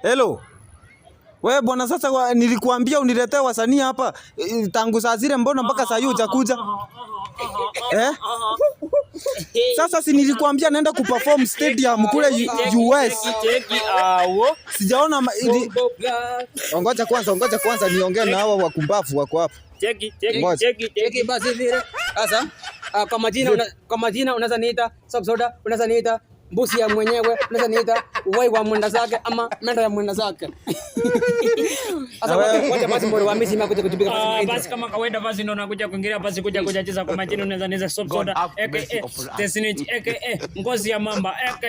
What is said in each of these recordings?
Hello. Wewe bwana sasa nilikuambia uniletee wasanii hapa tangu saa zile mbona mpaka saa hii hujakuja? Sasa si nilikuambia naenda kuperform stadium kule US. Sijaona Ngoja kwanza niongee na hawa wakumbavu wako hapa. Cheki basi vile. Sasa kwa majina unaweza niita Subsoda, unaweza niita mbusi ya mwenyewe, unaweza niita uwai wa mwenda zake ama menda ya mwenda zake. Sasa wacha basi mbona wamisi mimi kuja kutupiga basi. Basi kama kawaida basi ndio nakuja kuingilia basi kuja cheza kwa majina unaweza niita Subsoda aka Tesnich aka ngozi ya mamba aka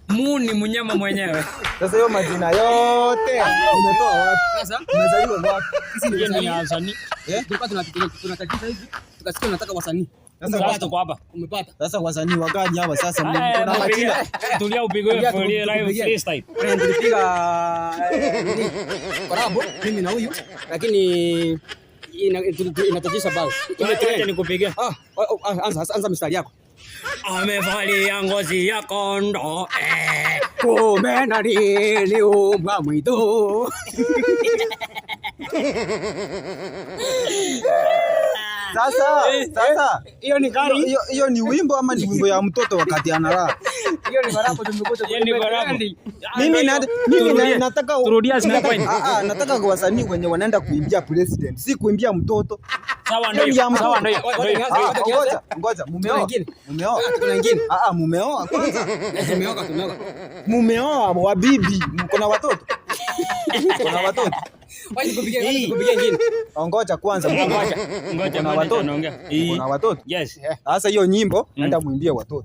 Muni mnyama mwenyewe. Sasa hiyo majina yote umetoa wapi? Sasa umezaliwa wapi? Sisi ni wasanii. Tulikuwa tunataka hivi tukasikia tunataka wasanii. Sasa tuko hapa. Umepata. Sasa wasanii wagani hapa sasa kuna majina. Tulia upigwe for live freestyle. Tulipiga korabo mimi na huyu lakini inatajisha basi. Acha nikupigia. Anza mstari yako. Amevalia ngozi ya kondo kumena nini umwa mwitu. Sasa hiyo ni gari. Hiyo ni wimbo ama ni wimbo ya mtoto wakati analala? Hiyo ni barabu tumekuta. Hiyo ni barabu. Mimi nataka turudia sina point. Nataka kwa wasanii wenye wanaenda kuimbia president, si kuimbia mtoto. Sawa ndio. Sawa ndio. Ngoja, mumeoa? Mumeoa? Kuna nyingine. Mumeoa kwanza. Tumeoa. Mumeoa wa bibi, mko na watoto? Kuna watoto? Waje kupigia nyingine. Ngoja kwanza. Ngoja naongea. Kuna watoto? Yes. Sasa hiyo nyimbo naenda muimbie watoto.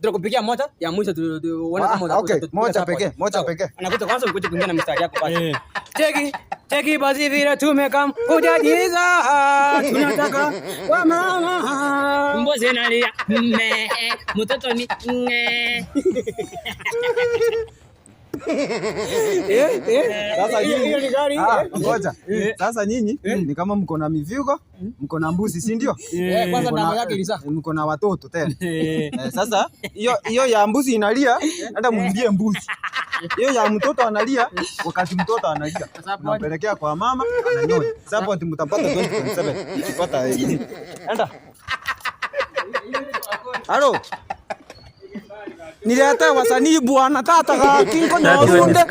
Tunakupigia moja ya mwisho tuone kama moja pekee. Anakuta kwanza ukuje kuingia na mstari yako basi. Cheki basi vile tumekam kujajiza tunataka wa mama. Mboze nalia mtoto ni Sasa nyinyi ngoja. Sasa nyinyi ni kama mko na mifugo, mko na mbuzi, si ndio? Kwanza ndama yake ilisa. Mko na watoto tena. Sasa hiyo ya mbuzi inalia, hata muimbie mbuzi. Hiyo ya mtoto analia, wakati mtoto analia. Nampelekea kwa mama ananyonya. Sasa ati mtapata 2027. Ukipata enda. Halo. Nileta wasanii bwana tata kingo na usunde.